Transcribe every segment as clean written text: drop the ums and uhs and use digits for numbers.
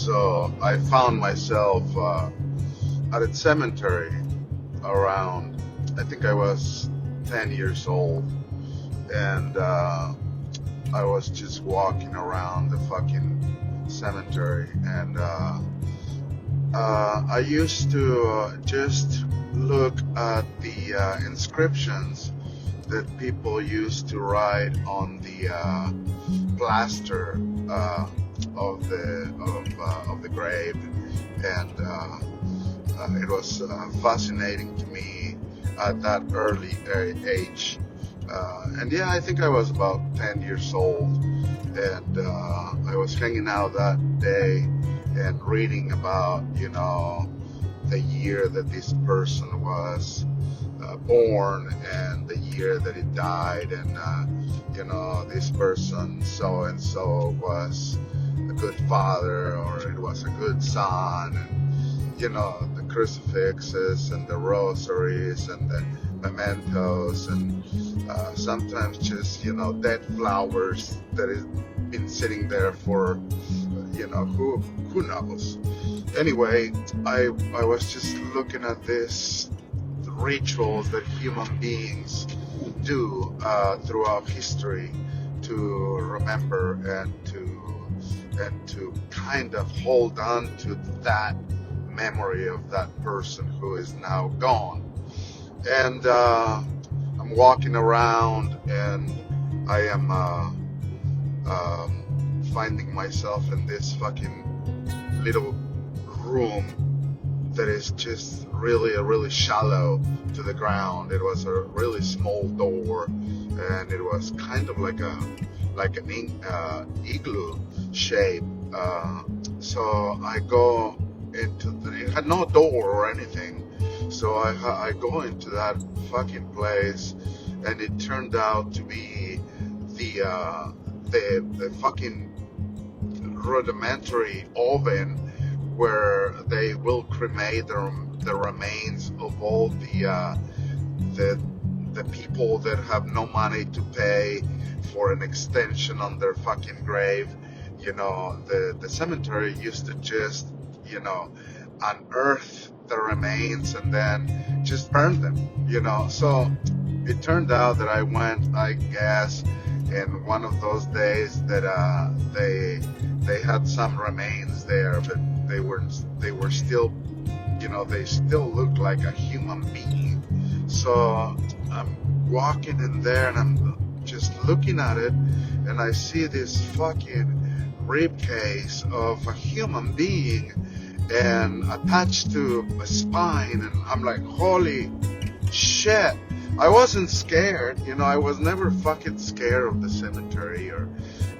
So I found myself at a cemetery around, I think I was 10 years old, and I was just walking around the fucking cemetery, and I used to just look at the inscriptions that people used to write on the plaster of the grave, and it was fascinating to me at that early age. And yeah, I think I was about 10 years old, and I was hanging out that day and reading about, the year that this person was born and the year that he died, and this person so and so was a good father, or it was a good son, and the crucifixes and the rosaries and the mementos, and sometimes just dead flowers that has been sitting there for who knows. Anyway, I was just looking at this rituals that human beings do throughout history to remember and to kind of hold on to that memory of that person who is now gone. And I'm walking around, and I am finding myself in this fucking little room that is just really shallow to the ground. It was a really small door, and it was kind of like an igloo shape. So I go into it had no door or anything. So I go into that fucking place, and it turned out to be the fucking rudimentary oven where they will cremate the remains of all the people that have no money to pay for an extension on their fucking grave. The cemetery used to just unearth the remains and then just burn them. So it turned out that I went, I guess, in one of those days that they had some remains there, but they were still, they still looked like a human being. So I'm walking in there, and I'm just looking at it, and I see this fucking rib case of a human being and attached to a spine, and I'm like, holy shit. I wasn't scared, I was never fucking scared of the cemetery, or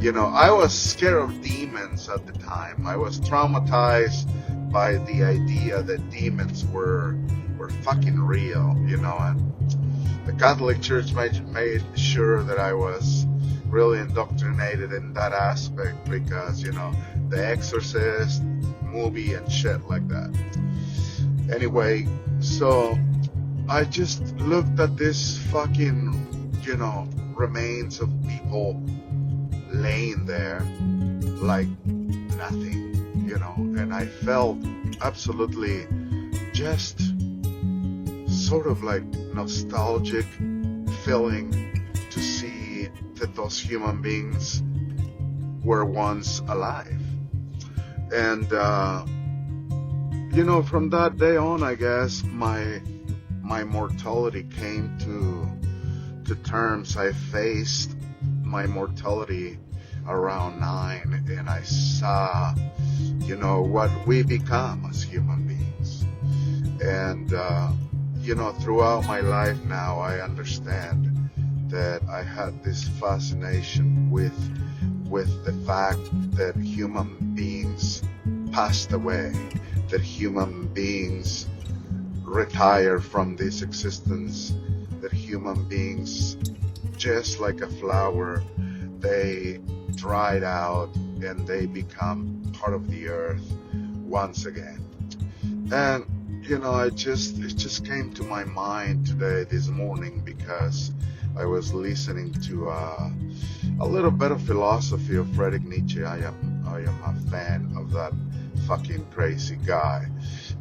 I was scared of demons at the time. I was traumatized by the idea that demons were fucking real, and the Catholic Church made sure that I was really indoctrinated in that aspect, because The Exorcist movie and shit like that. Anyway, so I just looked at this fucking remains of people laying there like nothing, and I felt absolutely just sort of like nostalgic feeling to see that those human beings were once alive. And from that day on, I guess my mortality came to terms. I faced my mortality around 9, and I saw what we become as human beings. And throughout my life now, I understand that I had this fascination with the fact that human beings passed away, that human beings retire from this existence, that human beings, just like a flower, they dried out and they become part of the earth once again. And it just came to my mind this morning, because I was listening to a little bit of philosophy of Friedrich Nietzsche. I am a fan of that fucking crazy guy.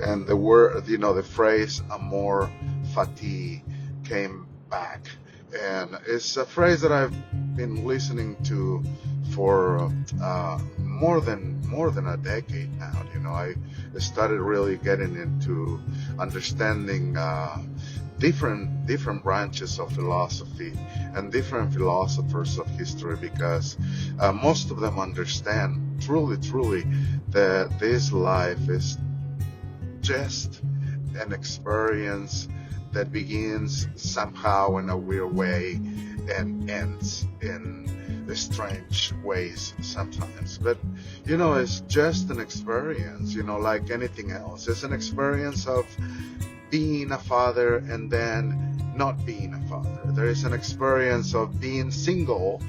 And the word, the phrase "amor fati" came back, and it's a phrase that I've been listening to for more than a decade now. I started really getting into understanding different branches of philosophy and different philosophers of history, because most of them understand truly that this life is just an experience that begins somehow in a weird way and ends in strange ways sometimes. But it's just an experience, like anything else. It's an experience of being a father and then not being a father. There is an experience of being single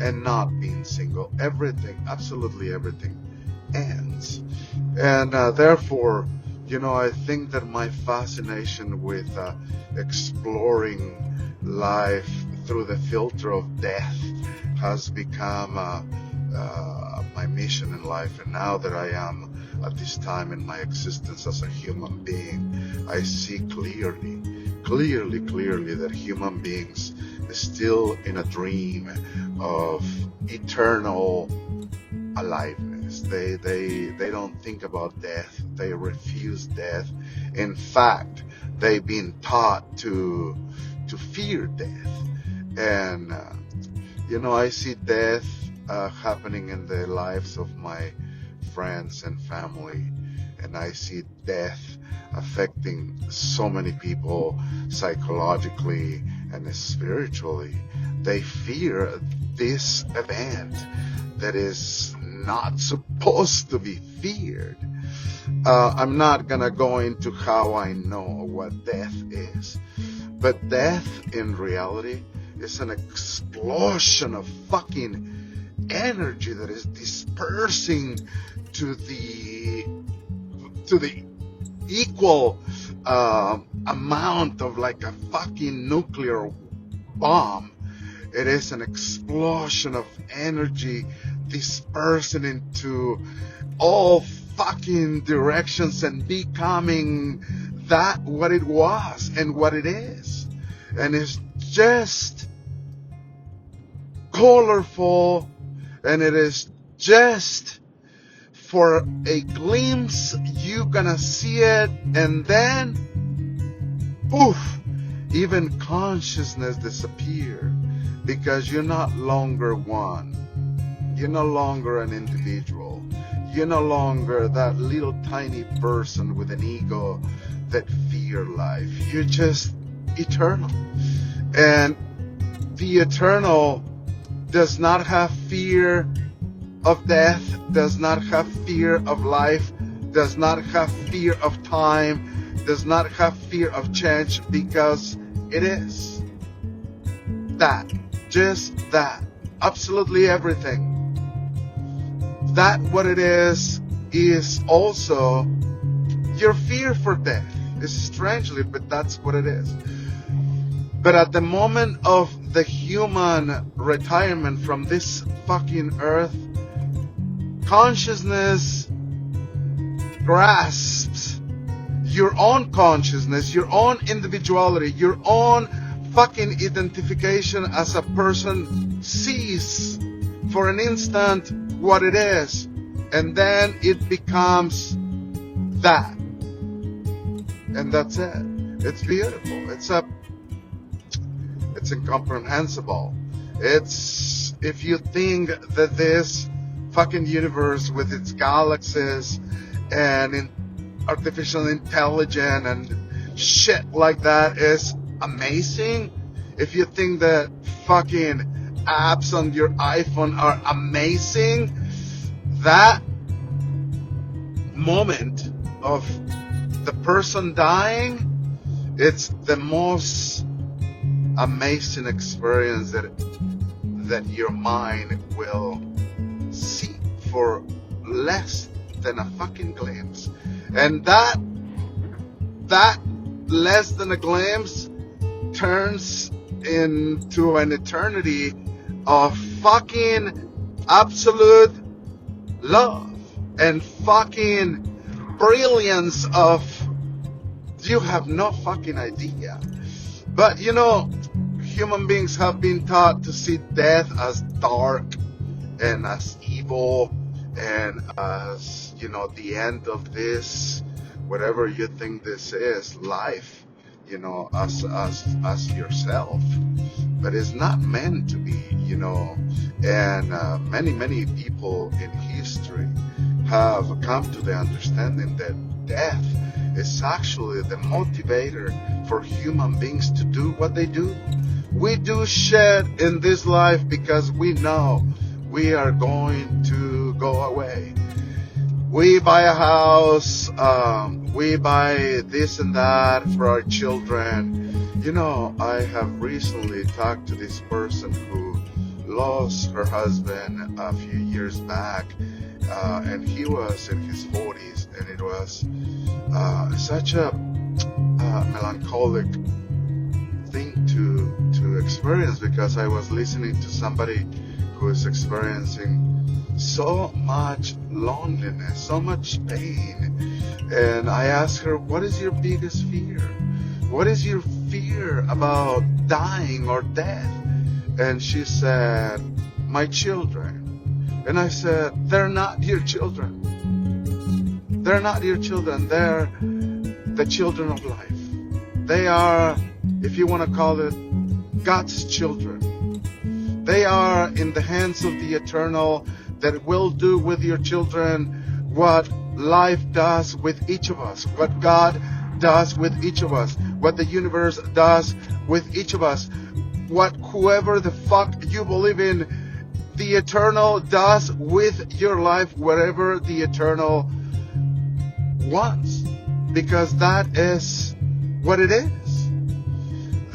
and not being single. Everything, absolutely everything, ends. And therefore, I think that my fascination with exploring life through the filter of death has become my mission in life. And now that I am at this time in my existence as a human being, I see clearly that human beings are still in a dream of eternal aliveness. They don't think about death. They refuse death. In fact, they've been taught to fear death. And I see death happening in the lives of my friends and family, and I see death affecting so many people psychologically and spiritually. They fear this event that is not supposed to be feared. I'm not gonna go into how I know what death is, but death in reality is an explosion of fucking energy that is dispersing to the equal amount of like a fucking nuclear bomb. It is an explosion of energy dispersing into all fucking directions and becoming that what it was and what it is. And it's just colorful, and it is just for a glimpse. You're gonna see it, and then poof, even consciousness disappear, because you're not longer one. You're no longer an individual. You're no longer that little tiny person with an ego that fear life. You're just eternal. And the eternal does not have fear of death, does not have fear of life, does not have fear of time, does not have fear of change, because it is that, just that, absolutely everything. That what it is also your fear for death. It's strangely, but that's what it is. But at the moment of the human retirement from this fucking earth, consciousness grasps your own consciousness, your own individuality, your own fucking identification as a person, sees for an instant what it is, and then it becomes that, and that's it. It's beautiful. It's incomprehensible. It's, if you think that this fucking universe with its galaxies and artificial intelligence and shit like that is amazing, if you think that fucking apps on your iPhone are amazing, that moment of the person dying, it's the most amazing experience that your mind will see for less than a fucking glimpse. And that less than a glimpse turns into an eternity of fucking absolute love. and fucking brilliance of, you have no fucking idea. But you know, human beings have been taught to see death as dark and as evil and as, you know, the end of this, whatever you think this is, life, you know, as yourself. But it's not meant to be, you know. And many people in history have come to the understanding that death is actually the motivator for human beings to do what they do. We do shit in this life because we know we are going to go away. We buy a house, we buy this and that for our children. You know, I have recently talked to this person who lost her husband a few years back, and he was in his 40s, and it was such a melancholic thing to experience, because I was listening to somebody who is experiencing so much loneliness, so much pain. And I asked her, what is your biggest fear? What is your fear about dying or death? And she said, my children. And I said, they're not your children. They're not your children. They're the children of life. They are, if you want to call it, God's children. They are in the hands of the eternal, that will do with your children what life does with each of us, what God does with each of us, what the universe does with each of us, what whoever the fuck you believe in, the eternal does with your life, wherever the eternal wants, because that is what it is.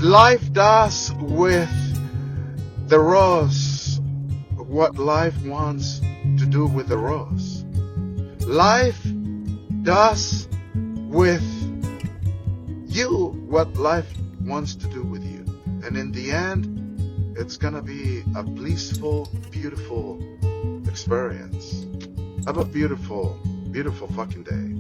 Life does with the rose what life wants to do with the rose. Life does with you what life wants to do with you. And in the end, it's gonna be a blissful, beautiful experience. Have a beautiful, beautiful fucking day.